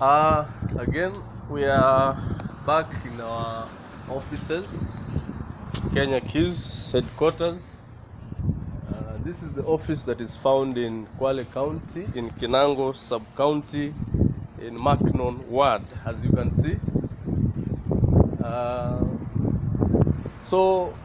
Again, we are back in our offices, Kenya Keys headquarters. This is the office that is found in Kwale County, in Kinango sub-county, in Macnon ward, as you can see. So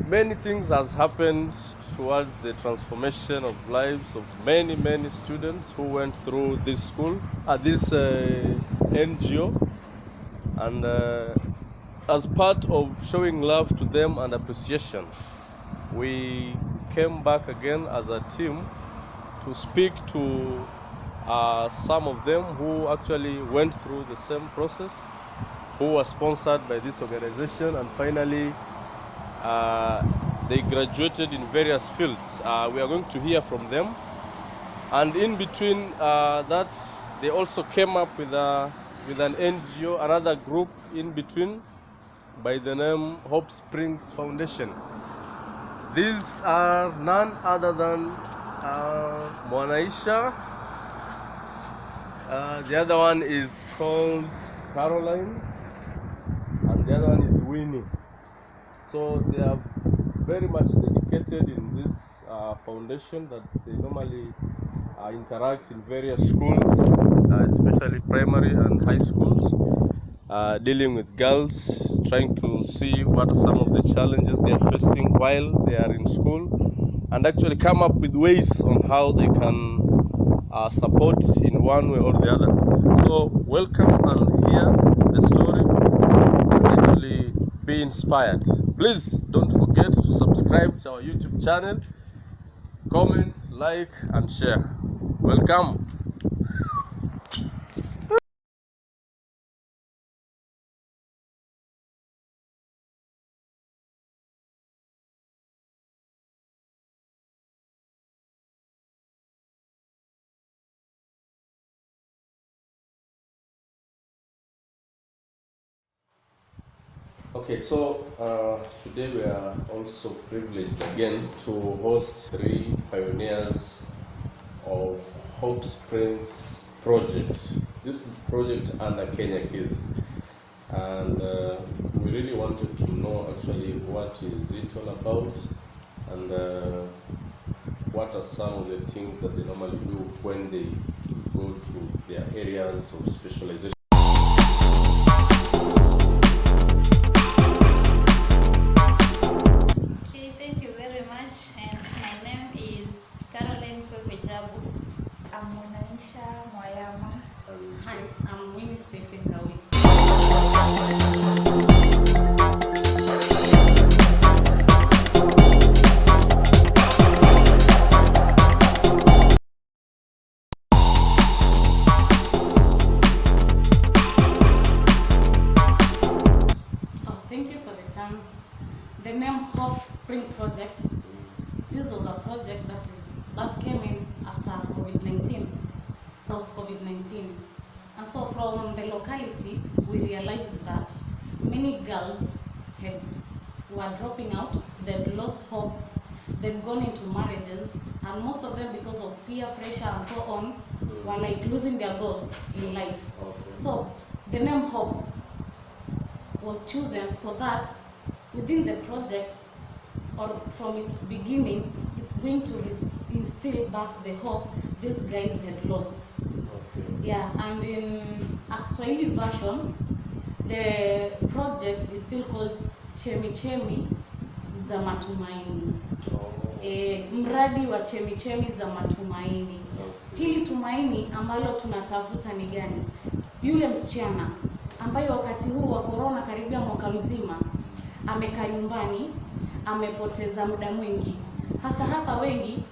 many things has happened towards the transformation of lives of many students who went through this school, this NGO, and as part of showing love to them and appreciation, we came back again as a team to speak to some of them who actually went through the same process, who were sponsored by this organization, and finally they graduated in various fields. We are going to hear from them, and in between that, they also came up with an NGO, another group in between, by the name Hope Springs Foundation. These are none other than Mwanaisha. The other one is called Caroline, and the other one is Winnie. So they are very much dedicated in this foundation that they normally interact in various schools, especially primary and high schools, dealing with girls, trying to see what are some of the challenges they are facing while they are in school, and actually come up with ways on how they can support in one way or the other. So welcome and hear the story and actually be inspired. Please don't forget to subscribe to our YouTube channel, comment, like, and share. Welcome. Okay, so today we are also privileged again to host 3 pioneers of Hope Springs project. This is project under Kenya Keys, and we really wanted to know actually what is it all about, and what are some of the things that they normally do when they go to their areas of specialization. I'm Wanataka. Hi, I'm Winnie Kawi. Thank you for the chance. The name Hope Spring Project. This was a project that came in after COVID-19, post-COVID-19. And so from the locality, we realized that many girls were dropping out, they'd lost hope, they'd gone into marriages, and most of them, because of peer pressure and so on, were like losing their goals in life. Okay. So the name Hope was chosen so that within the project, or from its beginning, it's going to instill back the hope these guys had lost. Okay. Yeah, and in a Swahili version, the project is still called Chemichemi za Matumaini. Mradi wa Chemichemi za Matumaini. Okay. Hili tumaini ambalo tunatafuta ni gani? Yule msichana ambaye wakati huu wa corona karibia mwaka mzima amekaa nyumbani, amepoteza muda mwingi, hasa wengi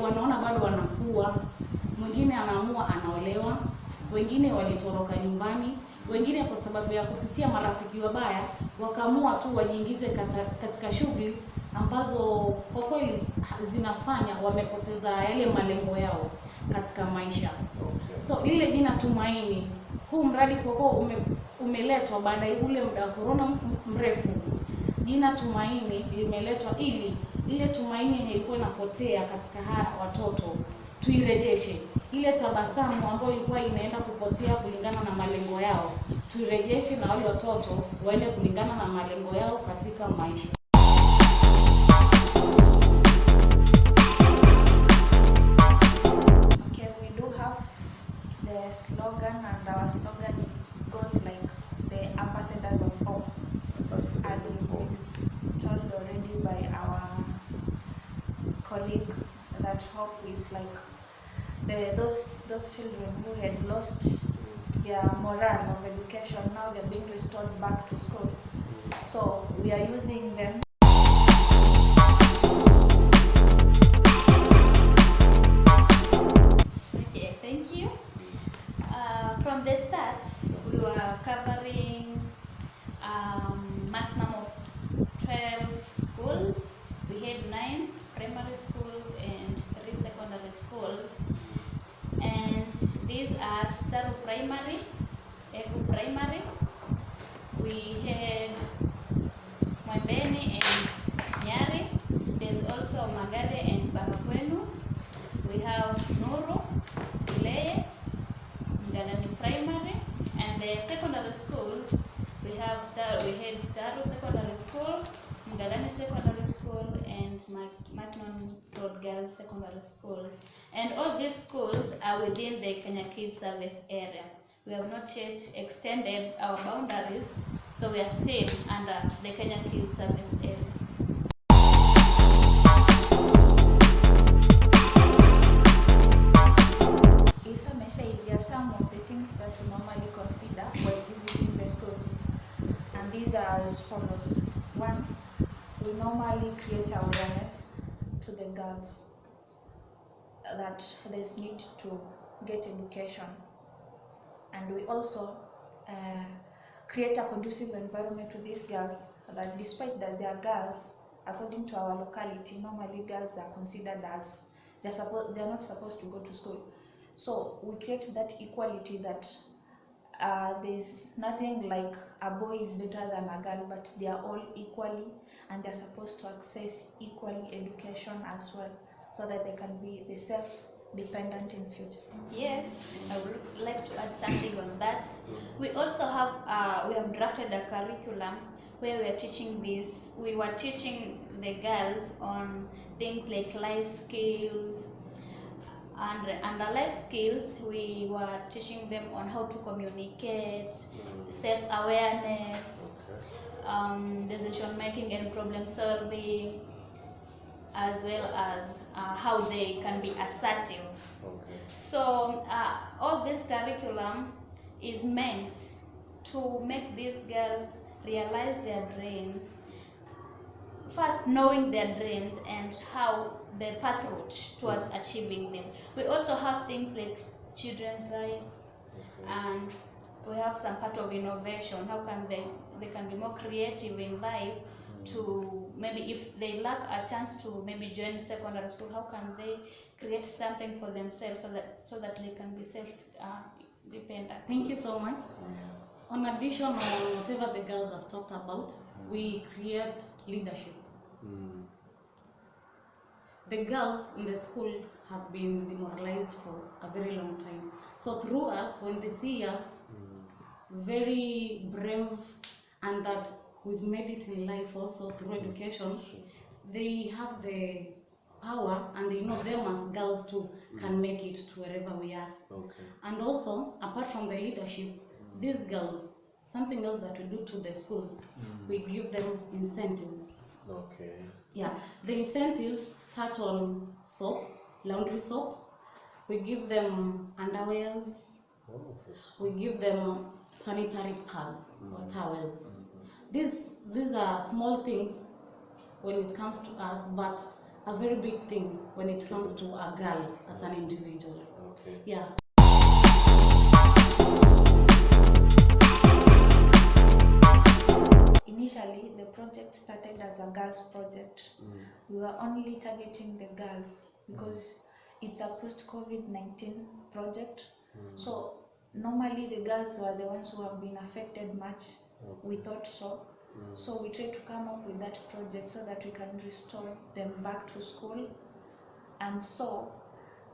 wanaona bado wanakuwa, mwingine anaamua anaolewa, wengine walitoroka nyumbani, wengine kwa sababu ya kupitia marafiki wabaya wakaamua tu wajiingize katika shughuli ambazo kwa kweli zinafanya wamepoteza yale malengo yao katika maisha. Okay. So lile jina Tumaini, huu mradi kwa kuwa umeletwa baada ya ule muda wa corona mrefu. Jina Tumaini limeletwa ili ile tumaini yenye ilikuwa inapotea katika hawa watoto tuirejeshe, ile tabasamu ambayo ilikuwa inaenda kupotea kulingana na malengo yao, turejeshe na wale watoto waende kulingana na malengo yao katika maisha. Okay, we do have the slogan, and our slogan goes like the ambassadors of hope, as it's told already by our colleague, that hope is like those children who had lost their morale of education. Now they're being restored back to school, so we are using them. Okay, thank you. From the start, we were covering maximum of 12 schools. We had 9 primary schools and 3 secondary schools. And these are Taru Primary, Egu Primary. We had Mwembeni and Nyari. There's also Magade and Bahakwenu. We have Nuru, Ileye, Ngalani Primary, and the secondary schools, we had Taru Secondary School, Ngalani Secondary School, and Macnon Road Girls Secondary Schools. And all these schools are within the Kenya Kids Service area. We have not yet extended our boundaries, so we are still under the Kenya Kids Service area. If I may say, there are some of the things that we normally consider when visiting the schools, and these are as follows. 1, we normally create awareness to the girls that there's need to get education, and we also create a conducive environment to these girls, that despite that they are girls, according to our locality, normally girls are considered as they're not supposed to go to school. So we create that equality, that there's nothing like a boy is better than a girl, but they are all equally, and they're supposed to access equally education as well, so that they can be the self-dependent in future. Yes, I would like to add something on that. We also have we have drafted a curriculum where we are teaching this. We were teaching the girls on things like life skills, and under life skills we were teaching them on how to communicate, self-awareness, decision making and problem solving, as well as how they can be assertive. So all this curriculum is meant to make these girls realize their dreams, first knowing their dreams and how the path route towards achieving them. We also have things like children's rights, and we have some part of innovation. How can they can be more creative in life, to maybe if they lack a chance to maybe join secondary school, how can they create something for themselves so that they can be self dependent. Thank you so much. On addition on whatever the girls have talked about, we create leadership. The girls in the school have been demoralized for a very long time. So through us, when they see us very brave, and that we've made it in life also through education, they have the power, and they know them as girls too can make it to wherever we are. And also, apart from the leadership, these girls, something else that we do to the schools, we give them incentives. Yeah, the incentives touch on soap, laundry soap. We give them underwears. We give them sanitary pads or towels. These are small things when it comes to us, but a very big thing when it comes to a girl as an individual. Yeah. Initially, the project started as a girls project. We were only targeting the girls because it's a post-COVID-19 project. So normally the girls were the ones who have been affected much. We thought so. So we tried to come up with that project so that we can restore them back to school. And so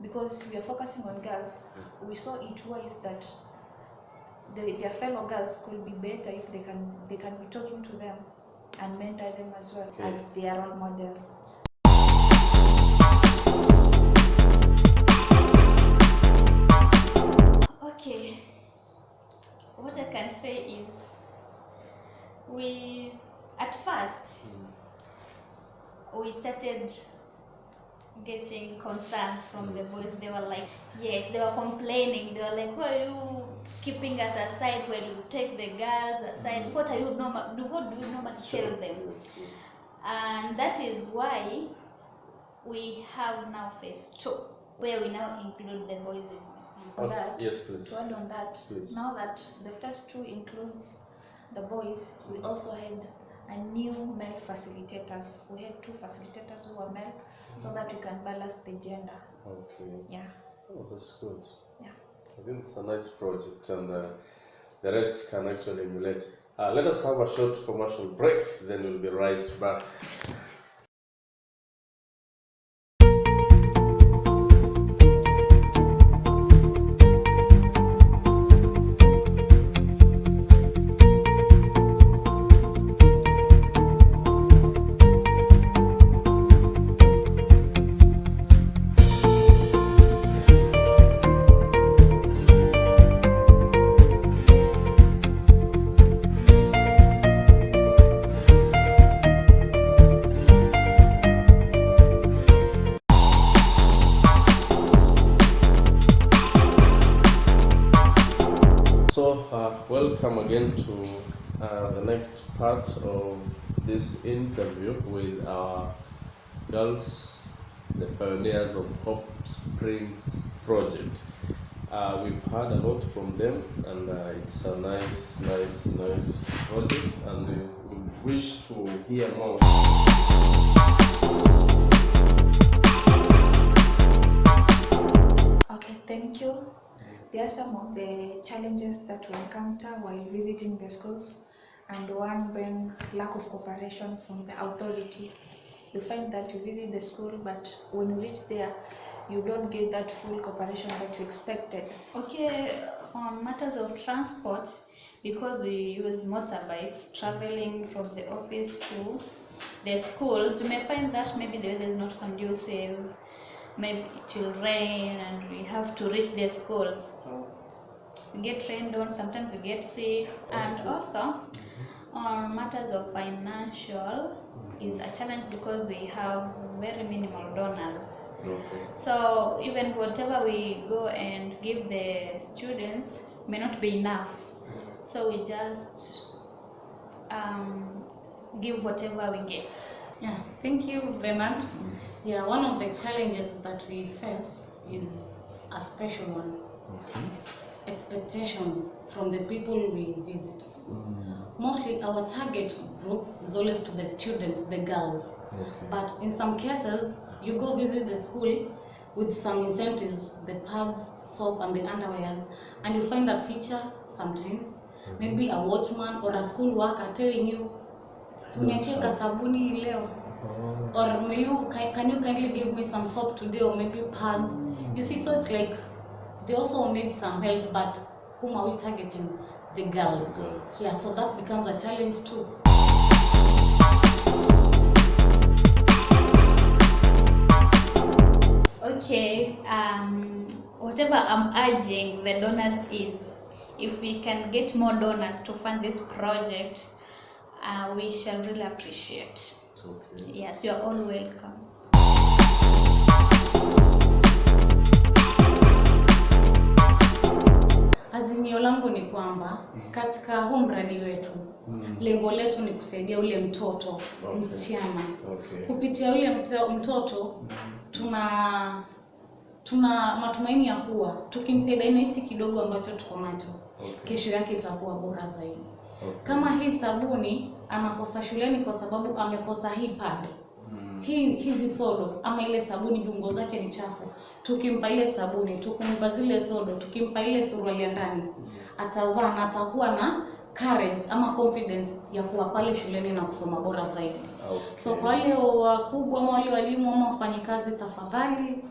because we are focusing on girls, we saw it wise that their fellow girls could be better if they can be talking to them and mentor them as well as their role models. Okay, what I can say is, at first we started getting concerns from the boys. They were like, yes, they were complaining. They were like, why are you keeping us aside when you take the girls aside? What do you normally tell them? And that is why we have now phase 2, where we now include the boys in that. Yes, please. To add on that, please. Now that the phase 2 includes the boys, we also had a new male facilitators. We had 2 facilitators who were male, so that we can balance the gender. Okay. Yeah. Oh, that's good. Yeah. I think it's a nice project, and the rest can actually emulate. Let us have a short commercial break, then we'll be right back. Welcome again to the next part of this interview with our girls, the pioneers of Hope Springs project. We've heard a lot from them, and it's a nice project, and we wish to hear more. Okay, thank you. There are some of the challenges that we encounter while visiting the schools, and one being lack of cooperation from the authority. You find that you visit the school, but when you reach there, you don't get that full cooperation that you expected. Okay, on matters of transport, because we use motorbikes traveling from the office to the schools, you may find that maybe the weather is not conducive. Maybe it will rain and we have to reach the schools, so we get rained on, sometimes we get sick. And also on matters of financial is a challenge because we have very minimal donors. Okay. So even whatever we go and give the students may not be enough, so we just give whatever we get. Yeah, thank you, Bernard. Yeah, one of the challenges that we face is a special one. Okay. Expectations from the people we visit. Mostly our target group is always to the students, the girls. Okay. But in some cases, you go visit the school with some incentives, the pads, soap, and the underwears, and you find a teacher sometimes, maybe a watchman or a school worker telling you, "Suniacheka sabuni leo." Or can you kindly give me some soap today, or maybe pads? You see, so it's like they also need some help, but whom are we targeting? The girls. Yeah, so that becomes a challenge too. Okay, whatever I'm urging the donors is, if we can get more donors to fund this project, we shall really appreciate. Okay. Yes, you are all welcome. Azimio langu ni kwamba katika huu mradi wetu lengo letu ni kusaidia ule mtoto, msichana. Okay. Kupitia ule mtoto tuna matumaini ya kuwa tukimsaidia na hichi kidogo ambacho tuko nacho, kesho yake itakuwa bora zaidi. Kama hii sabuni anakosa shuleni kwa sababu amekosa hii pad, hizi sodo ama ile sabuni viungo zake ni chafu, tukimpa ile sabuni, tukimpa zile sodo, tukimpa ile suruali ya ndani, atavaa na atakuwa na courage ama confidence ya kuwa pale shuleni na kusoma bora zaidi. Okay. So kwa wale wakubwa ama wale walimu ama wafanyikazi, tafadhali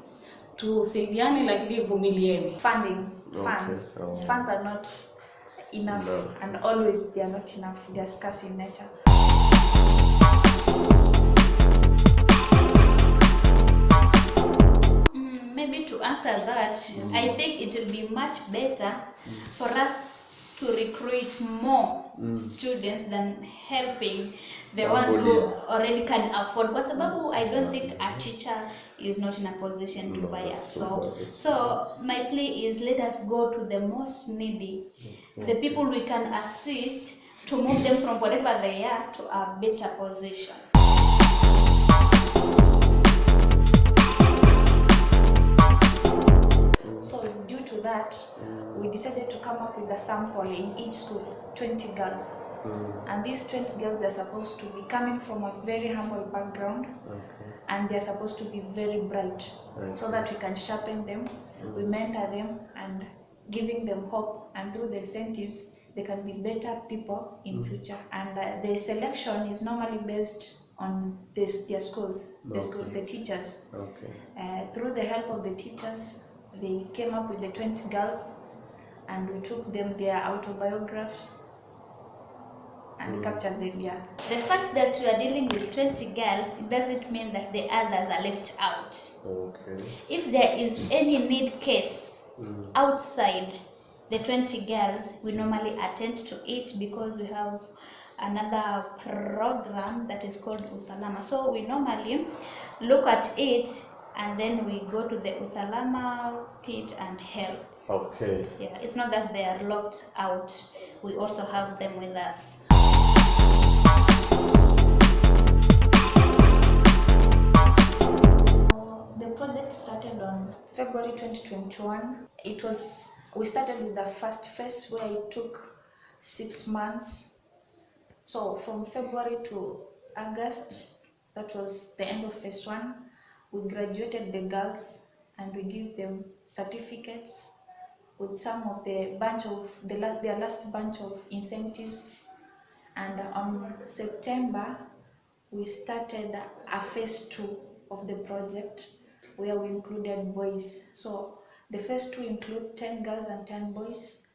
tusaidiane lakini vumilieni. Funding, Okay. funds. Oh. Funds are not enough, and always they are not enough. They are scarce in nature. Maybe to answer that, I think it would be much better for us to recruit more students than helping the ones who already can afford. Kwa sababu I don't think a teacher is not in a position to buy a soap. So my plea is, let us go to the most needy, the people we can assist to move them from whatever they are to a better position. So due to that, we decided to come up with a sample in each school, 20 girls. And these 20 girls, they're supposed to be coming from a very humble background, and they're supposed to be very bright, so that we can sharpen them, we mentor them, and giving them hope, and through the incentives, they can be better people in future. And the selection is normally based on their schools, the teachers. Through the help of the teachers, they came up with the 20 girls, and we took them their autobiographies and captured them. Yeah. The fact that you are dealing with 20 girls, it doesn't mean that the others are left out. If there is any need case outside the 20 girls, we normally attend to it, because we have another program that is called Usalama. So we normally look at it, and then we go to the Usalama pit and help. Okay. Yeah, it's not that they are locked out. We also have them with us. The project started on February 2021. We started with the first phase, where it took 6 months. So from February to August, that was the end of phase 1. We graduated the girls, and we give them certificates with some of the their last bunch of incentives. And on September, we started a phase 2 of the project, where we included boys. So the phase 2 include 10 girls and 10 boys.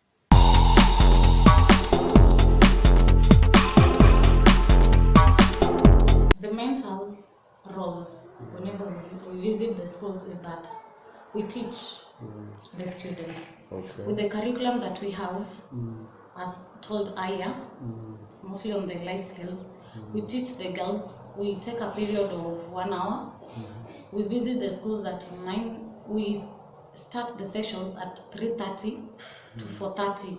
The mentors' roles whenever we visit the schools is that we teach the students with the curriculum that we have, as told earlier, mostly on the life skills. We teach the girls. We take a period of 1 hour. We visit the schools at 9. We start the sessions at 3:30 to 4:30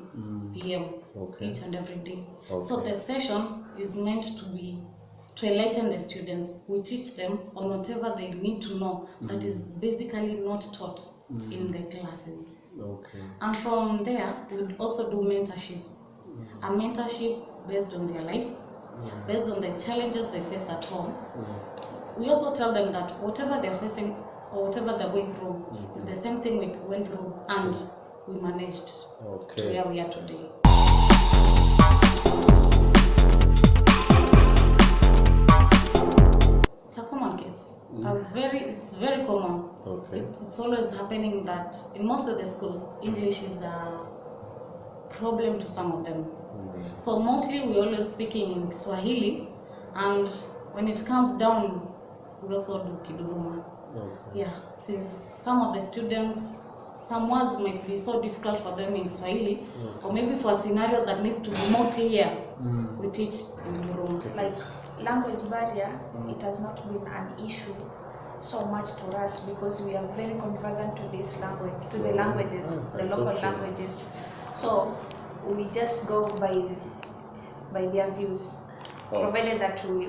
p.m. each and every day. So the session is meant to enlighten the students. We teach them on whatever they need to know that is basically not taught in the classes. And from there, we also do mentorship. A mentorship based on their lives, based on the challenges they face at home. We also tell them that whatever they're facing or whatever they're going through is the same thing we went through, and we managed to where we are today. It's a common case. It's very common. It's always happening that in most of the schools, English is a problem to some of them. So mostly we always speaking in Swahili, and when it comes down, we also do Kiduruma. Yeah, since some of the students, some words might be so difficult for them in Swahili, or maybe for a scenario that needs to be more clear, we teach in Kiduruma. Like language barrier, it has not been an issue so much to us, because we are very conversant to this language, to the languages, the local languages. So we just go by their views, provided that we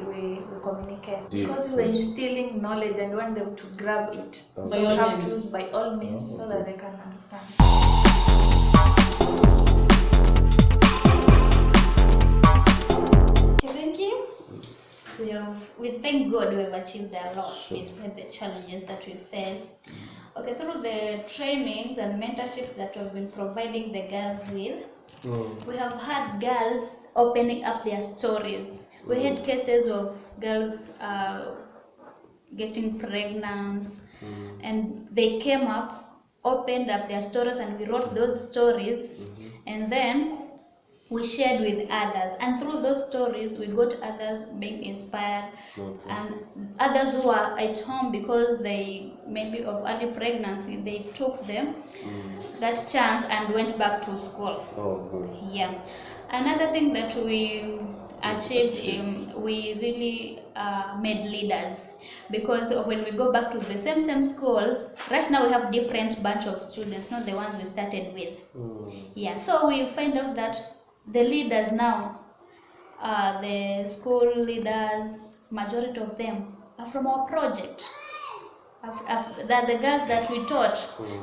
communicate. Because we're instilling knowledge and want them to grab it. So we have to use by all means so that they can understand. Thank you. We thank God we've achieved a lot despite the challenges that we face. Okay, through the trainings and mentorship that we've been providing the girls with, we have had girls opening up their stories. We had cases of girls getting pregnant, and they came up, opened up their stories, and we wrote those stories, and then we shared with others, and through those stories we got others being inspired, and others who are at home because they maybe of early pregnancy, they took them that chance and went back to school. Yeah. Another thing that we achieved, we really made leaders, because when we go back to the same schools, right now we have different bunch of students, not the ones we started with. Yeah, so we find out that the leaders now, the school leaders, majority of them are from our project. That the girls that we taught.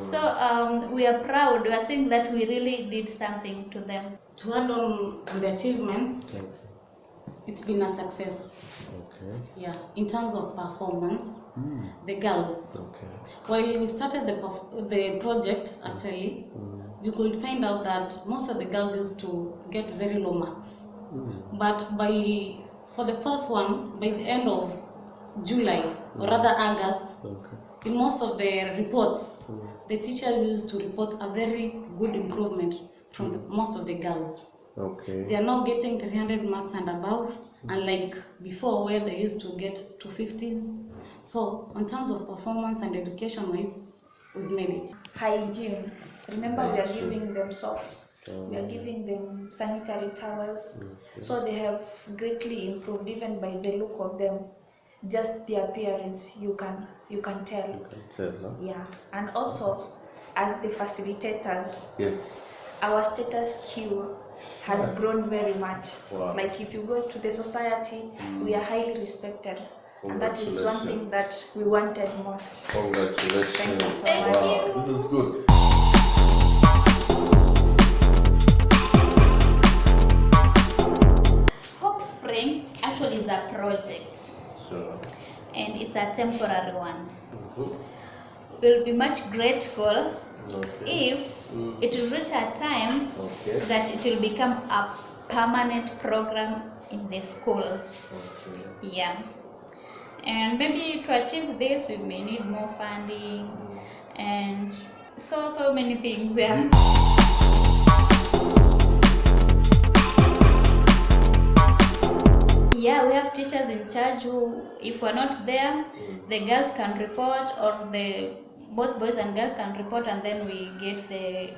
So we are proud. We are saying that we really did something to them. To add on the achievements, it's been a success. Yeah, in terms of performance, the girls. While we started the project, actually, we could find out that most of the girls used to get very low marks. But for the first one, by the end of July, or rather August, in most of the reports, the teachers used to report a very good improvement from most of the girls. They are now getting 300 marks and above, unlike before where they used to get 250s. So, in terms of performance and education-wise, we've made it. Hygiene. Remember, we are giving them soaps. We are giving them sanitary towels. So they have greatly improved, even by the look of them. Just the appearance, you can tell. Yeah, and also as the facilitators, our status quo has grown very much. Like if you go to the society, we are highly respected, and that is one thing that we wanted most. Congratulations! Thank you so much. Wow, this is good. Hope Spring actually is a project. And it's a temporary one. We'll be much grateful if it will reach a time that it will become a permanent program in the schools. Yeah. And maybe to achieve this, we may need more funding and so many things. Yeah. Yeah, we have teachers in charge who, if we're not there, the girls can report, or both boys and girls can report, and then we get the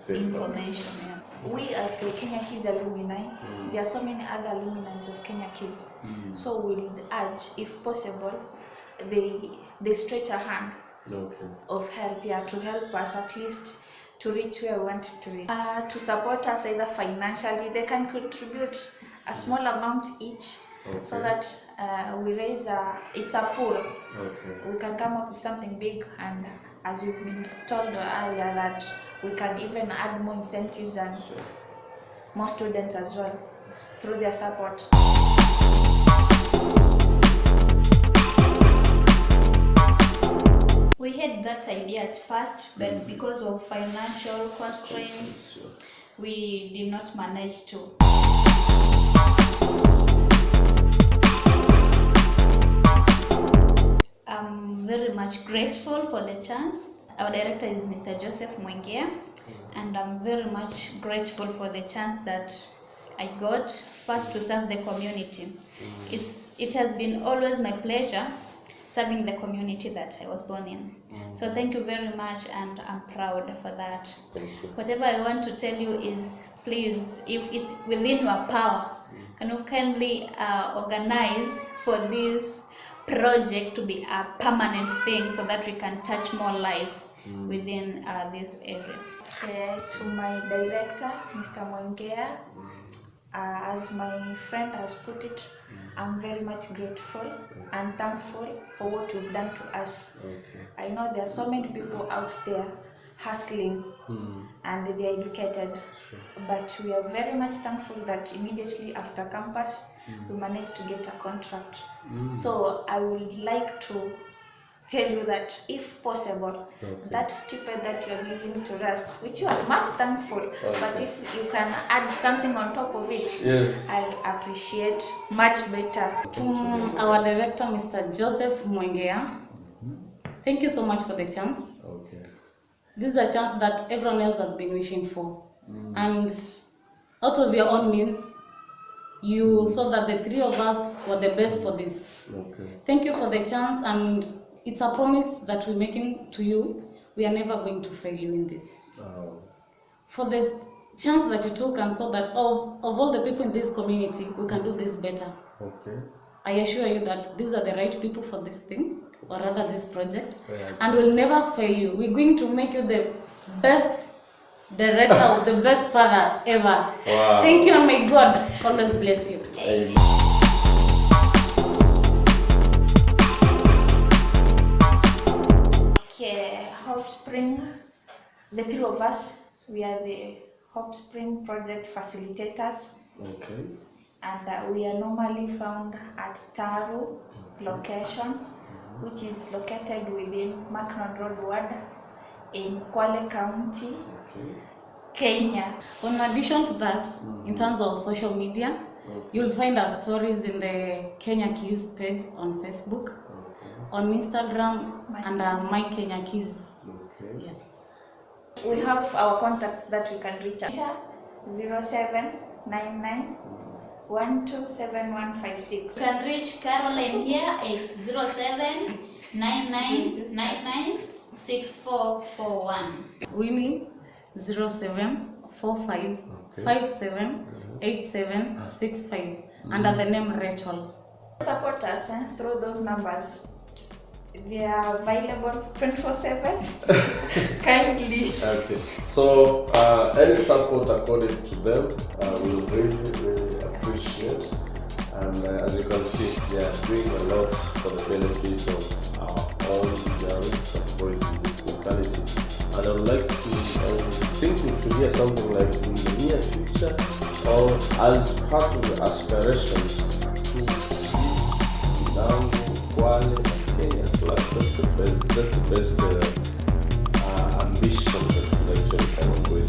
information. Yeah. We as the Kenya Kids alumni, there are so many other alumni of Kenya Kids. So we'll urge, if possible, they stretch a hand of help, to help us at least to reach where we want to reach. To support us either financially, they can contribute a small amount each, so that we raise it's a pool. We can come up with something big, and as we've been told earlier, that we can even add more incentives and more students as well through their support. We had that idea at first, but because of financial constraints, we did not manage to. I'm very much grateful for the chance. Our director is Mr. Joseph Mwengea, and I'm very much grateful for the chance that I got first to serve the community. It has been always my pleasure serving the community that I was born in. So thank you very much, and I'm proud for that. Whatever I want to tell you is, please, if it's within your power, can you kindly organize for this project to be a permanent thing, so that we can touch more lives within this area. To my director, Mr. Mwengea, as my friend has put it, I'm very much grateful and thankful for what you've done to us. I know there are so many people out there hustling and they are educated, but we are very much thankful that immediately after campus we managed to get a contract. So I would like to tell you that if possible, that stipend that you're giving to us, which you are much thankful, but if you can add something on top of it, I'll appreciate much better. To our director, Mr. Joseph Mwengea, Thank you so much for the chance. Okay. This is a chance that everyone else has been wishing for. And out of your own means, you saw that the three of us were the best for this. Okay. Thank you for the chance, and it's a promise that we're making to you. We are never going to fail you in this. For this chance that you took and saw that of all the people in this community, we can do this better. Okay. I assure you that these are the right people for this thing, or rather this project, Yeah. and we'll never fail you. We're going to make you the best director or the best father ever. Wow. Thank you, and may God always bless you. Amen. Okay, Hope Spring, the three of us, we are the Hope Spring project facilitators, Okay. and we are normally found at Taru location, which is located within Macron Road Ward in Kwale County, Okay. Kenya. In addition to that, in terms of social media, you'll find our stories in the Kenya Keys page on Facebook, on Instagram, and My Kenya Keys. Okay. Yes. We have our contacts that we can reach us. 0799 127156. You can reach Caroline here at 07 9999 6441. Winnie 0745 57 8765 under the name Rachel. Support us through those numbers. They are available 24/7. Kindly. Okay. So any support according to them, we'll really, really appreciate. And as you can see, they are doing a lot for the benefit of our own girls and boys in this locality. And I would like to, I'm thinking to hear something like in the near future, or as part of the aspirations to reach down Kwale, Kenya. So like that's the best ambition that we actually come up with.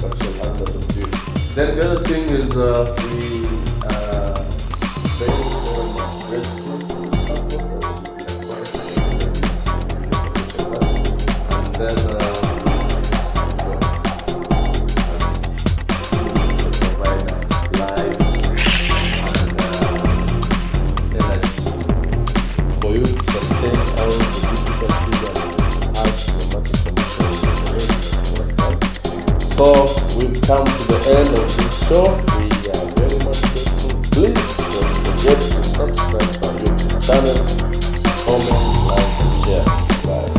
But she'll have that of you. Then the other thing is we very, very much grateful for the support that you and then for you to sustain all the difficulties and ask dramatic commission. So we've come to the end of this show. We are very much grateful. Please don't forget to subscribe to our YouTube channel, comment, like, and share. Bye.